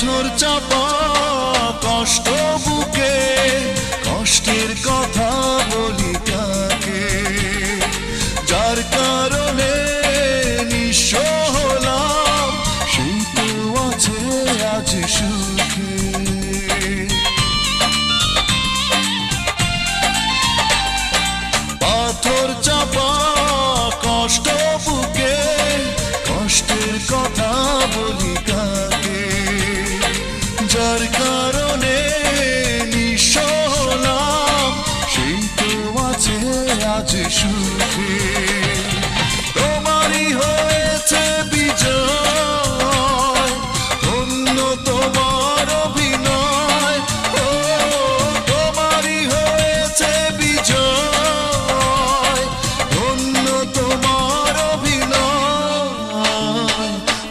পাথর চাপা কষ্ট বুকে, কষ্টের কথা বলি কাকে, যার কারণে নিঃস্ব হলাম সেই তো আছে আজ সুখে। পাথর চাপা কষ্ট বুকে, কষ্টের কথা বলি